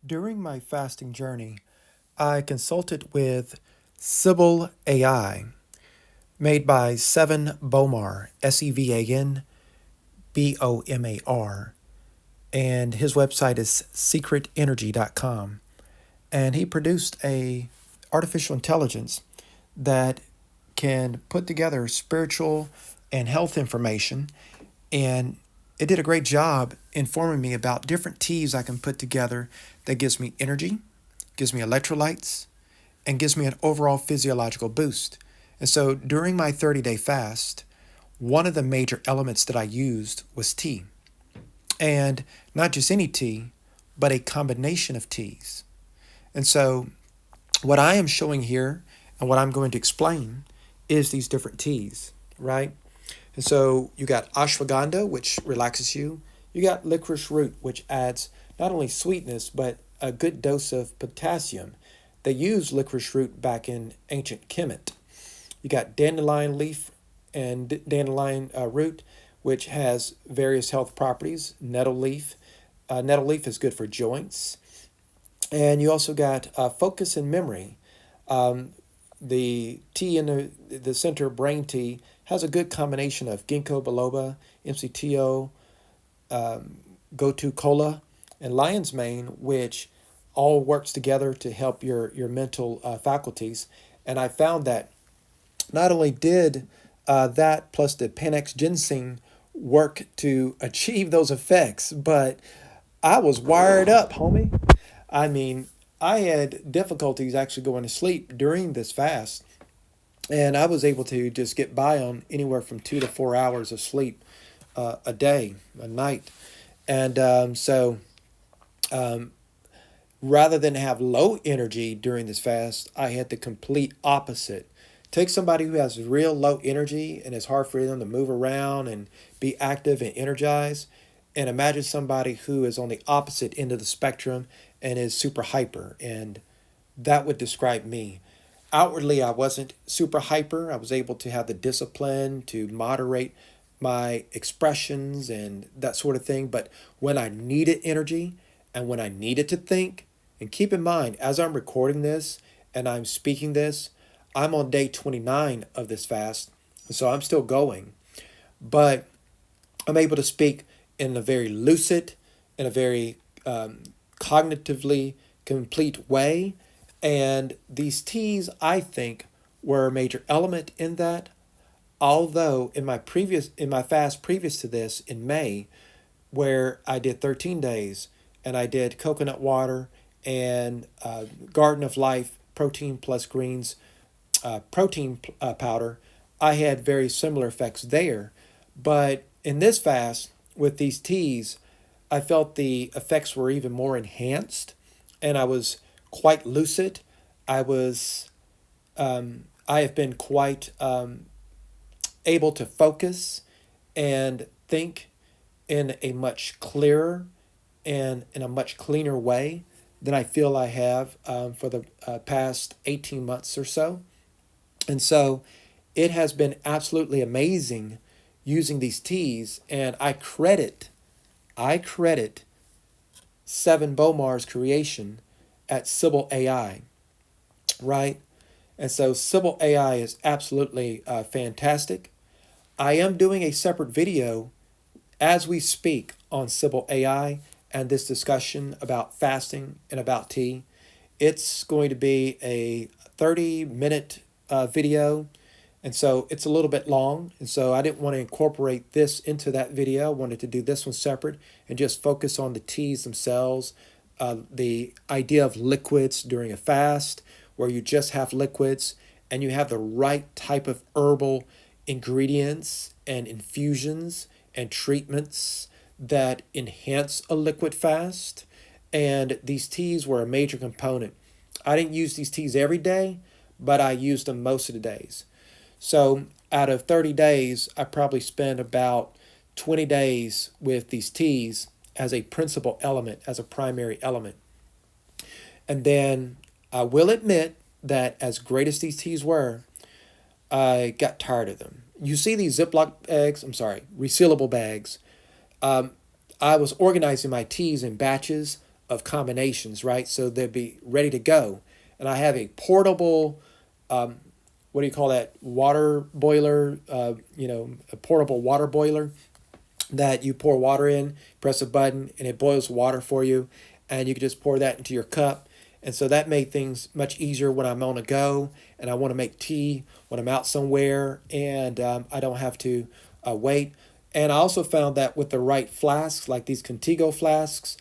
During my fasting journey, I consulted with Sibyl AI, made by Seven Bomar, Sevanbomar, and his website is secretenergy.com. And he produced a artificial intelligence that can put together spiritual and health information, and it did a great job informing me about different teas I can put together that gives me energy, gives me electrolytes, and gives me an overall physiological boost. And so during my 30-day fast, one of the major elements that I used was tea. And not just any tea, but a combination of teas. And so what I am showing here and what I'm going to explain is these different teas, right? And so you got ashwagandha, which relaxes you. You got licorice root, which adds not only sweetness, but a good dose of potassium. They used licorice root back in ancient Kemet. You got dandelion leaf and dandelion root, which has various health properties. Nettle leaf is good for joints. And you also got focus and memory. Um, the tea in the center, brain tea, has a good combination of ginkgo biloba, MCTO, gotu kola, and lion's mane, which all works together to help your mental faculties. And I found that not only did that plus the Panax ginseng work to achieve those effects, but I was wired up, homie. I mean, I had difficulties actually going to sleep during this fast, and I was able to just get by on anywhere from 2 to 4 hours of sleep a day, a night. And um, rather than have low energy during this fast, I had the complete opposite. Take somebody who has real low energy and it's hard for them to move around and be active and energized, and imagine somebody who is on the opposite end of the spectrum and is super hyper. And that would describe me. Outwardly, I wasn't super hyper. I was able to have the discipline to moderate my expressions and that sort of thing. But when I needed energy and when I needed to think, and keep in mind, as I'm recording this and I'm speaking this, I'm on day 29 of this fast. So I'm still going. But I'm able to speak in a very lucid, in a very cognitively complete way. And these teas, I think, were a major element in that. Although in my fast previous to this in May, where I did 13 days and I did coconut water and Garden of Life protein plus greens protein powder, I had very similar effects there. But in this fast, with these teas, I felt the effects were even more enhanced, and I was quite lucid. I have been quite able to focus and think in a much clearer and in a much cleaner way than I feel I have for the past 18 months or so. And so it has been absolutely amazing using these teas, and I credit Seven Bomar's creation at Sibyl AI, right? And so Sibyl AI is absolutely fantastic. I am doing a separate video as we speak on Sibyl AI and this discussion about fasting and about tea. It's going to be a 30-minute video, and so it's a little bit long. And so I didn't want to incorporate this into that video. I wanted to do this one separate and just focus on the teas themselves, the idea of liquids during a fast, where you just have liquids and you have the right type of herbal ingredients and infusions and treatments that enhance a liquid fast. And these teas were a major component. I didn't use these teas every day, but I used them most of the days. So out of 30 days, I probably spent about 20 days with these teas as a principal element, as a primary element. And then I will admit that as great as these teas were, I got tired of them. You see these Ziploc bags, resealable bags. Um, I was organizing my teas in batches of combinations, right? So they'd be ready to go. And I have a portable, what do you call that? Water boiler, a portable water boiler that you pour water in, press a button, and it boils water for you. And you can just pour that into your cup. And so that made things much easier when I'm on a go and I want to make tea when I'm out somewhere and I don't have to wait. And I also found that with the right flasks, like these Contigo flasks,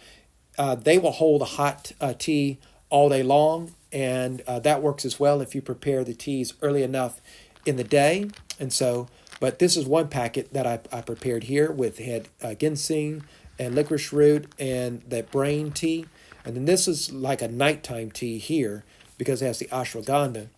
they will hold a hot tea all day long, and that works as well if you prepare the teas early enough in the day. And so, but this is one packet that I prepared here with had ginseng and licorice root and that brain tea. And then this is like a nighttime tea here because it has the ashwagandha.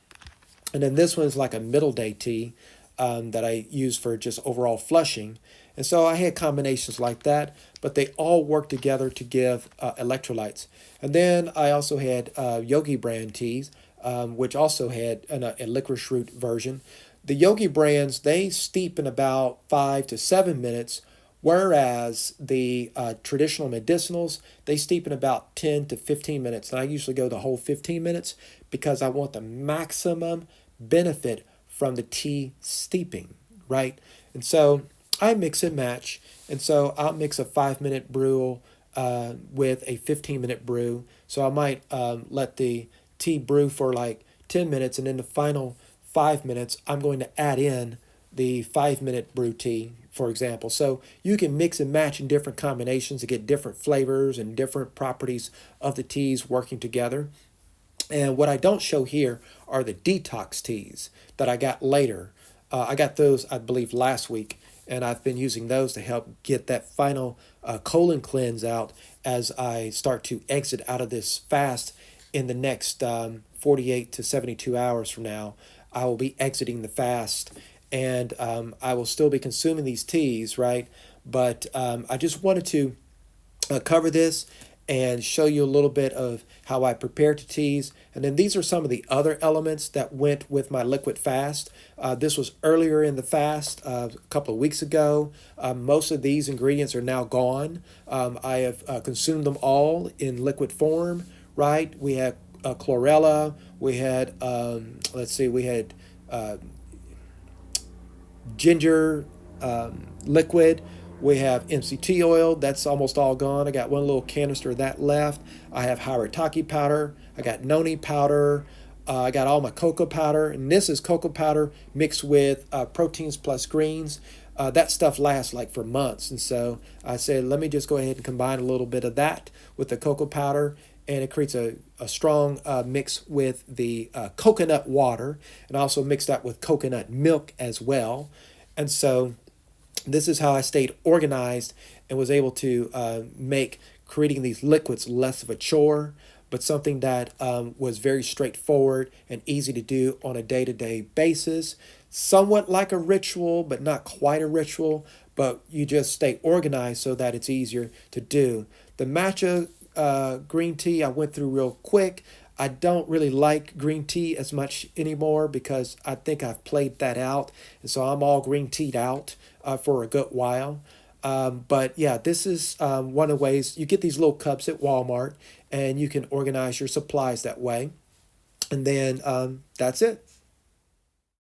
And then this one is like a middle day tea that I use for just overall flushing. And so I had combinations like that, but they all work together to give electrolytes. And then I also had Yogi brand teas, which also had a licorice root version. The Yogi brands, they steep in about 5 to 7 minutes, whereas the traditional medicinals, they steep in about 10 to 15 minutes. And I usually go the whole 15 minutes because I want the maximum benefit from the tea steeping, right? And so I mix and match. And so I'll mix a 5 minute brew with a 15-minute brew. So I might let the tea brew for like 10 minutes, and in the final 5 minutes, I'm going to add in the 5 minute brew tea, for example. So you can mix and match in different combinations to get different flavors and different properties of the teas working together. And what I don't show here are the detox teas that I got later. I got those, I believe, last week, and I've been using those to help get that final colon cleanse out as I start to exit out of this fast in the next 48 to 72 hours from now. I will be exiting the fast, and I will still be consuming these teas, right? But I just wanted to cover this and show you a little bit of how I prepare to teas. And then these are some of the other elements that went with my liquid fast. This was earlier in the fast, a couple of weeks ago. Most of these ingredients are now gone. I have consumed them all in liquid form, right? We had chlorella, we had, we had ginger liquid. We have MCT oil, that's almost all gone. I got one little canister of that left. I have Haritaki powder. I got noni powder. I got all my cocoa powder. And this is cocoa powder mixed with proteins plus greens. That stuff lasts like for months. And so I said, let me just go ahead and combine a little bit of that with the cocoa powder. And it creates a strong mix with the coconut water. And I also mixed that with coconut milk as well. And so this is how I stayed organized and was able to make creating these liquids less of a chore, but something that was very straightforward and easy to do on a day-to-day basis. Somewhat like a ritual, but not quite a ritual, but you just stay organized so that it's easier to do. The matcha green tea I went through real quick. I don't really like green tea as much anymore because I think I've played that out. And so I'm all green tea'd out for a good while. But yeah, this is one of the ways you get these little cups at Walmart and you can organize your supplies that way. And then that's it.